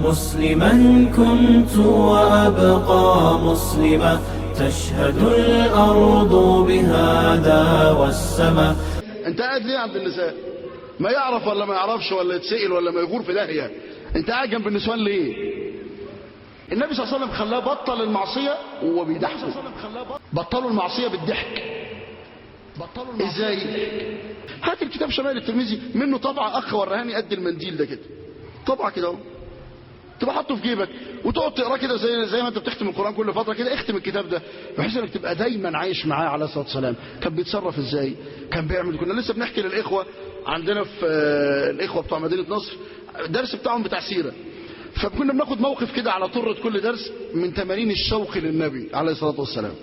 مسلما كنت وأبقى مسلما، تشهد الأرض بهذا والسماء. انت قاعد ليه عند النساء؟ ما يعرف ولا ما يعرفش ولا يتسئل ولا ما يغور في داهية، انت قاعد جنب النسوان ليه؟ النبي صلى الله عليه وسلم خلاه بطل المعصية وهو بيضحك. بطلوا المعصية بالضحك. ازاي؟ هات الكتاب شمال الترمذي منه طبعة اخ ورهاني قد المنديل ده كده، طبعة كده اهو، تبقى حاطه في جيبك وتقعد تقراه كده زي ما انت بتختم القرآن كل فترة كده. اختم الكتاب ده بحيث انك تبقى دايما عايش معاه عليه الصلاة والسلام. كان بيتصرف ازاي؟ كان بيعمل. كنا لسه بنحكي للاخوة عندنا في الاخوة بتوع مدينة نصر درس بتاعهم بتاع سيرة، فكنا بناخد موقف كده على طرة كل درس من تمارين الشوق للنبي عليه الصلاة والسلام.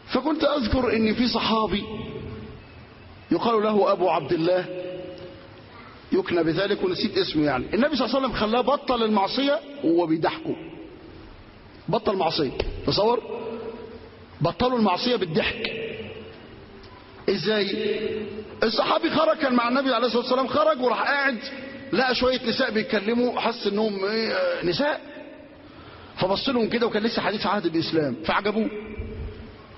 فكنت اذكر ان في صحابي يقال له ابو عبد الله يكنى بذلك ونسيت اسمه، يعني النبي صلى الله عليه وسلم خلاه بطل المعصية وهو بيضحكوا. بطل معصية، تصور بطلوا المعصية بالضحك. ازاي؟ الصحابي خرج كان مع النبي عليه الصلاة والسلام، خرج وراح قاعد لقى شوية نساء بيتكلموا، حس انهم نساء، فبص لهم كده وكان لسه حديث عهد الاسلام فعجبوه.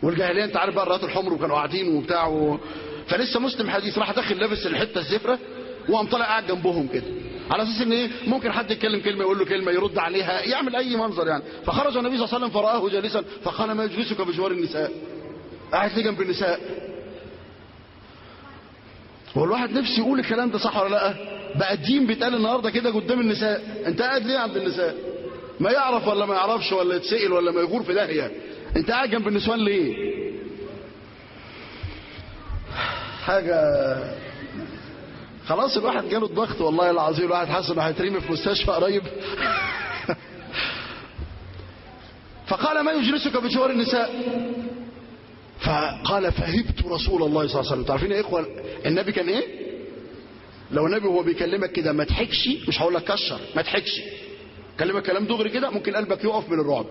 والجاهليه انت عارف بقى الرات الحمر وكانوا قاعدين وبتاع فلسه مسلم حديث، راح داخل لابس الحته الزفره وقام طالع قاعد جنبهم كده على اساس ان ايه ممكن حد يتكلم كلمه يقول له كلمه يرد عليها يعمل اي منظر يعني. فخرج النبي صلى الله عليه وسلم فرآه جالسا فقال ما يجلسك بجوار النساء؟ قاعد ليه جنب النساء؟ هو الواحد نفسه يقول الكلام ده صح ولا لا؟ بقى الدين بيتقال النهارده كده قدام النساء، انت قاعد ليه عند النساء؟ ما يعرف ولا ما يعرفش ولا يتسئل ولا ما يغور في داهيه، انت قاعد جنب النسوان ليه؟ حاجه خلاص الواحد جاله الضغط والله العظيم، الواحد حاسس انه هيترمي في مستشفى قريب. فقال ما يجلسك بجوار النساء؟ فقال فهبت رسول الله صلى الله عليه وسلم. تعرفين يا اخوه النبي كان ايه؟ لو النبي وهو بيكلمك كده ما تحكش، مش هقول لك كشر، ما تحكش، كلمك كلام دغري كده ممكن قلبك يقف من الرعب.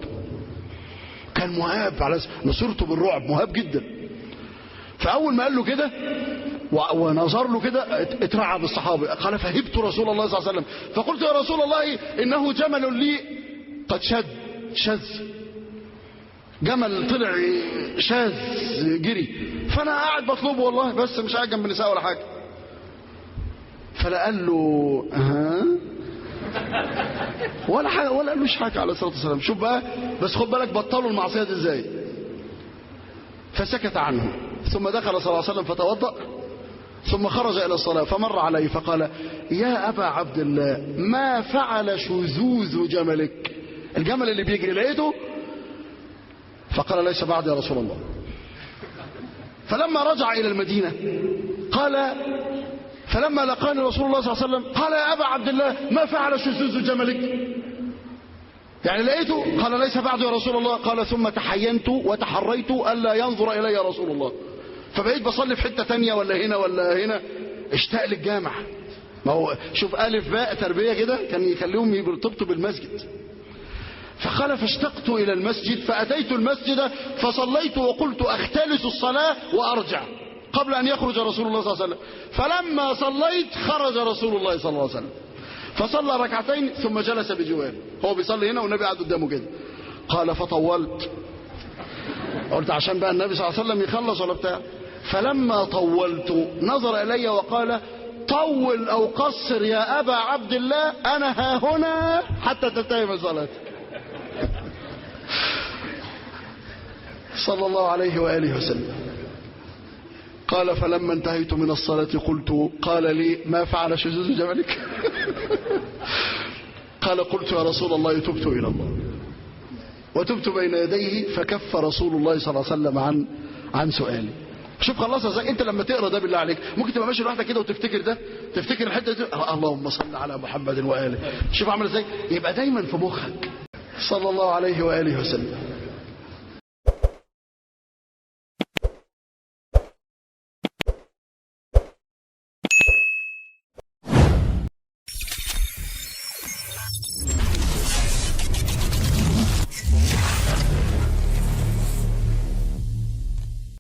كان مهاب على نصرته بالرعب، مهاب جدا. فاول ما قال له كده ونظر له كده اترعب الصحابي. قال فهبت رسول الله صلى الله عليه وسلم فقلت يا رسول الله انه جمل لي قد شذ، جمل طلع شاذ جري، فانا قاعد بطلبه والله بس مش قاعد جنب النساء ولا حاجه. فلا قال له ولا حاجه ولا قال له حاجه عليه الصلاه والسلام. شوف بقى بس خد بالك بطلوا المعصيه دي ازاي. فسكت عنه ثم دخل صلى الله عليه وسلم فتوضأ ثم خرج الى الصلاه فمر عليه فقال يا ابا عبد الله ما فعل شذوذ جملك؟ الجمل اللي بيجري لقيته؟ فقال ليس بعد يا رسول الله. فلما رجع الى المدينه قال فلما لقاني رسول الله صلى الله عليه وسلم قال يا ابا عبد الله ما فعل شذوذ جملك؟ يعني لقيته؟ قال ليس بعد يا رسول الله. قال ثم تحينت وتحريت الا ينظر الي رسول الله، فبقيت بصلي في حته ثانيه ولا هنا ولا هنا. اشتاق للجامع. ما هو شوف الف باء تربيه كده كان يخليهم يرتبطوا بالمسجد. فقال فاشتقت الى المسجد فاتيت المسجد فصليت وقلت اختلس الصلاه وارجع قبل ان يخرج رسول الله صلى الله عليه وسلم. فلما صليت خرج رسول الله صلى الله عليه وسلم فصلى ركعتين ثم جلس بجواره، هو بيصلي هنا والنبي قاعد قدامه كده. قال فطولت، قلت عشان بقى النبي صلى الله عليه وسلم يخلص ولا بتاع. فلما طولت نظر الي وقال طول او قصر يا ابا عبد الله انا ها هنا حتى تنتهي من صلاتي. صلى الله عليه واله وسلم. قال فلما انتهيت من الصلاة قلت قال لي ما فعل شذوذ جملك؟ قال قلت يا رسول الله تبت إلى الله وتبت بين يديه فكف رسول الله صلى الله عليه وسلم عن سؤالي. شوف خلصها ازاي. انت لما تقرا ده بالله عليك ممكن تبقى ماشي لوحدك كده وتفتكر ده، تفتكر الحته دي اللهم صل على محمد واله. شوف عامل ازاي، يبقى دايما في مخك. صلى الله عليه واله وسلم.